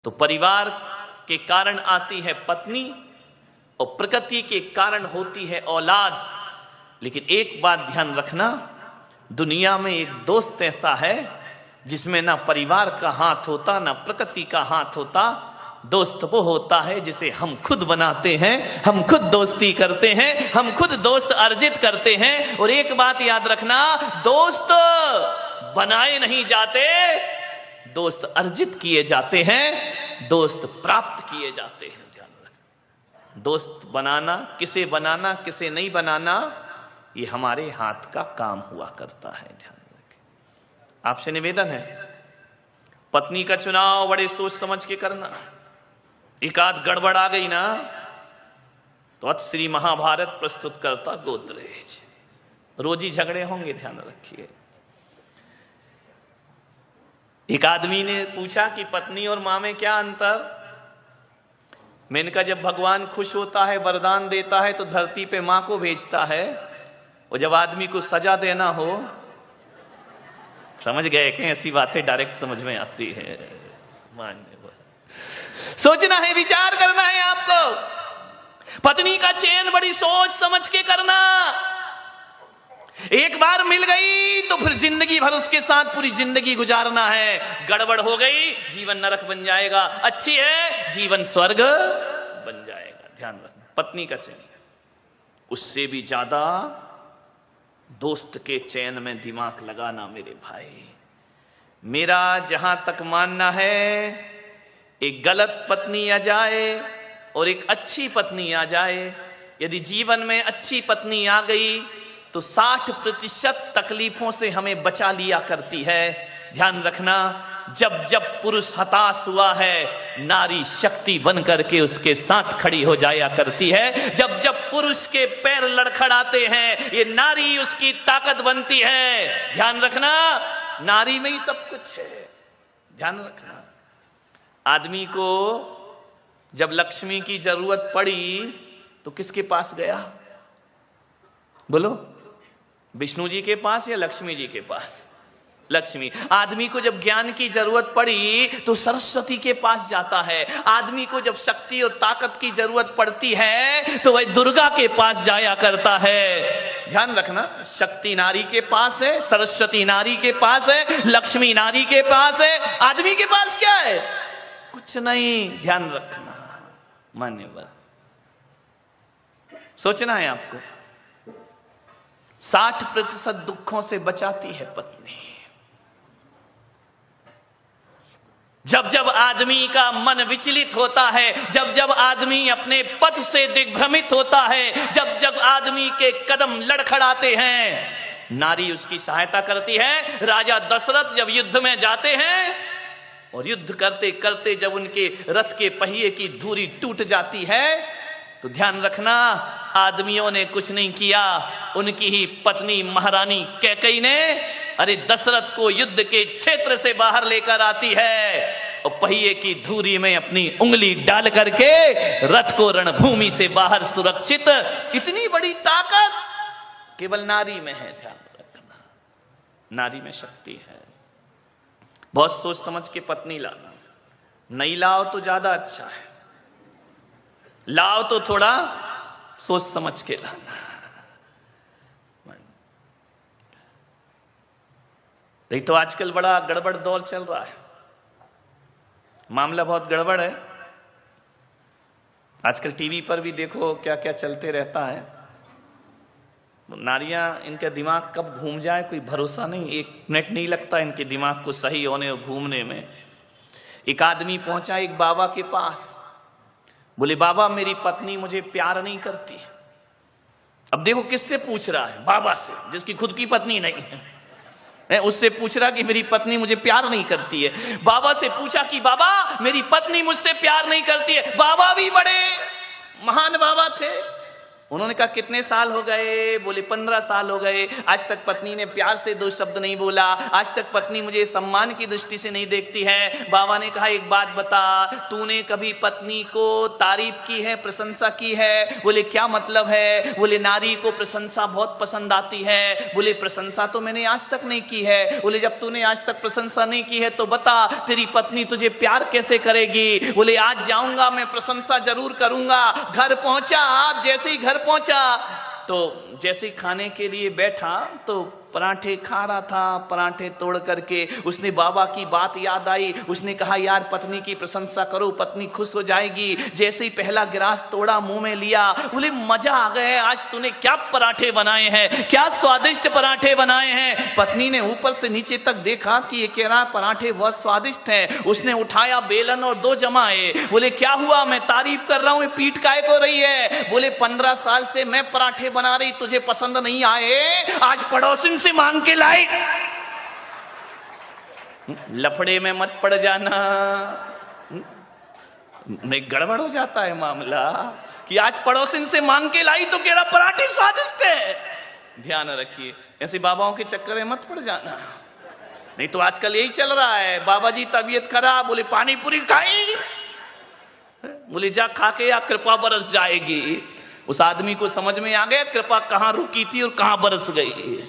तो परिवार के कारण आती है पत्नी और प्रकृति के कारण होती है औलाद। लेकिन एक बात ध्यान रखना, दुनिया में एक दोस्त ऐसा है जिसमें ना परिवार का हाथ होता ना प्रकृति का हाथ होता। दोस्त वो होता है जिसे हम खुद बनाते हैं, हम खुद दोस्ती करते हैं, हम खुद दोस्त अर्जित करते हैं। और एक बात याद रखना, दोस्त बनाए नहीं जाते, दोस्त अर्जित किए जाते हैं, दोस्त प्राप्त किए जाते हैं। ध्यान रखना, दोस्त बनाना, किसे नहीं बनाना, ये हमारे हाथ का काम हुआ करता है। ध्यान रखें। आपसे निवेदन है, पत्नी का चुनाव बड़े सोच समझ के करना। एक आध गड़बड़ आ गई ना तो अत श्री महाभारत प्रस्तुत करता गोदरेज, रोजी झगड़े होंगे। ध्यान रखिए। एक आदमी ने पूछा कि पत्नी और मां में क्या अंतर। मैंने कहा, जब भगवान खुश होता है, वरदान देता है, तो धरती पे मां को भेजता है, और जब आदमी को सजा देना हो, समझ गए कि ऐसी बातें डायरेक्ट समझ में आती है। सोचना है, विचार करना है आपको। पत्नी का चयन बड़ी सोच समझ के करना। एक बार मिल गई तो फिर जिंदगी भर उसके साथ पूरी जिंदगी गुजारना है। गड़बड़ हो गई, जीवन नरक बन जाएगा। अच्छी है, जीवन स्वर्ग बन जाएगा। ध्यान रखना, पत्नी का चयन। उससे भी ज्यादा दोस्त के चयन में दिमाग लगाना मेरे भाई। मेरा जहां तक मानना है, एक गलत पत्नी आ जाए और एक अच्छी पत्नी आ जाए, यदि जीवन में अच्छी पत्नी आ गई तो 60% तकलीफों से हमें बचा लिया करती है। ध्यान रखना, जब जब पुरुष हताश हुआ है, नारी शक्ति बन करके उसके साथ खड़ी हो जाया करती है। जब जब पुरुष के पैर लड़खड़ाते हैं, ये नारी उसकी ताकत बनती है। ध्यान रखना, नारी में ही सब कुछ है। ध्यान रखना, आदमी को जब लक्ष्मी की जरूरत पड़ी तो किसके पास गया? बोलो, विष्णु जी के पास या लक्ष्मी जी के पास? लक्ष्मी। आदमी को जब ज्ञान की जरूरत पड़ी तो सरस्वती के पास जाता है। आदमी को जब शक्ति और ताकत की जरूरत पड़ती है तो वह दुर्गा के पास जाया करता है। ध्यान रखना, शक्ति नारी के पास है, सरस्वती नारी के पास है, लक्ष्मी नारी के पास है। आदमी के पास क्या है? कुछ नहीं। ध्यान रखना, मान्यवर, सोचना है आपको। 60% दुखों से बचाती है पत्नी। जब जब आदमी का मन विचलित होता है, जब जब आदमी अपने पथ से दिग्भ्रमित होता है, जब जब आदमी के कदम लड़खड़ाते हैं, नारी उसकी सहायता करती है। राजा दशरथ जब युद्ध में जाते हैं और युद्ध करते करते जब उनके रथ के पहिए की धुरी टूट जाती है तो ध्यान रखना, आदमियों ने कुछ नहीं किया, उनकी ही पत्नी महारानी कैकेयी ने अरे दशरथ को युद्ध के क्षेत्र से बाहर लेकर आती है और पहिए की धुरी में अपनी उंगली डाल करके रथ को रणभूमि से बाहर सुरक्षित। इतनी बड़ी ताकत केवल नारी में है। ध्यान रखना, नारी में शक्ति है। बहुत सोच समझ के पत्नी लाना। नहीं लाओ तो ज्यादा अच्छा है, लाओ तो थोड़ा सोच समझ के लाना। नहीं तो आजकल बड़ा गड़बड़ दौर चल रहा है, मामला बहुत गड़बड़ है। आजकल टीवी पर भी देखो क्या क्या चलते रहता है। नारियां, इनका दिमाग कब घूम जाए कोई भरोसा नहीं। 1 मिनट नहीं लगता इनके दिमाग को सही होने और घूमने में। एक आदमी पहुंचा एक बाबा के पास, बोले बाबा मेरी पत्नी मुझे प्यार नहीं करती। अब देखो किससे पूछ रहा है? बाबा से, जिसकी खुद की पत्नी नहीं है। उससे पूछ रहा कि मेरी पत्नी मुझे प्यार नहीं करती है। बाबा से पूछा कि बाबा मेरी पत्नी मुझसे प्यार नहीं करती है। बाबा भी बड़े महान बाबा थे, उन्होंने कहा कितने साल हो गए? बोले 15 साल हो गए। आज तक पत्नी ने प्यार से 2 शब्द नहीं बोला, आज तक पत्नी मुझे सम्मान की दृष्टि से नहीं देखती है। बाबा ने कहा एक बात बता, तूने कभी पत्नी को तारीफ की है, प्रशंसा की है? बोले क्या मतलब है? बोले नारी को प्रशंसा बहुत पसंद आती है। बोले प्रशंसा तो मैंने आज तक नहीं की है। बोले जब तूने आज तक प्रशंसा नहीं की है तो बता तेरी पत्नी तुझे प्यार कैसे करेगी? बोले आज जाऊंगा मैं प्रशंसा जरूर करूंगा। घर पहुंचा, जैसे ही घर पहुंचा तो जैसे खाने के लिए बैठा तो पराठे खा रहा था, पराठे तोड़ करके उसने बाबा की बात याद आई। उसने कहा यार पत्नी की प्रशंसा करो, पत्नी खुश हो जाएगी। जैसे ही पहला गिलास तोड़ा, मुंह में लिया, बोले मजा आ गया, आज तूने क्या पराठे बनाए हैं, क्या स्वादिष्ट पराठे बनाए हैं। पत्नी ने ऊपर से नीचे तक देखा कि ये कह रहा पराठे बहुत स्वादिष्ट हैं। उसने उठाया बेलन और 2 जमाए। बोले क्या हुआ? मैं तारीफ कर रहा हूं, पीठ काहे को रही है? बोले 15 साल से मैं पराठे बना रही, तुझे पसंद नहीं आए, आज पड़ोसिन से मांग के लाई। लफड़े में मत पड़ जाना, नहीं गड़बड़ हो जाता है मामला कि आज पड़ोसिन से मांग के लाई तो कह रहा पराठे स्वादिष्ट है। ध्यान रखिए, ऐसे बाबाओं के चक्कर में मत पड़ जाना, नहीं तो आजकल यही चल रहा है। बाबा जी तबीयत खराब, बोले पानी पूरी खाई, बोले जा खा के या कृपा बरस जाएगी। उस आदमी को समझ में आ गया कृपा कहां रुकी थी और कहां बरस गई।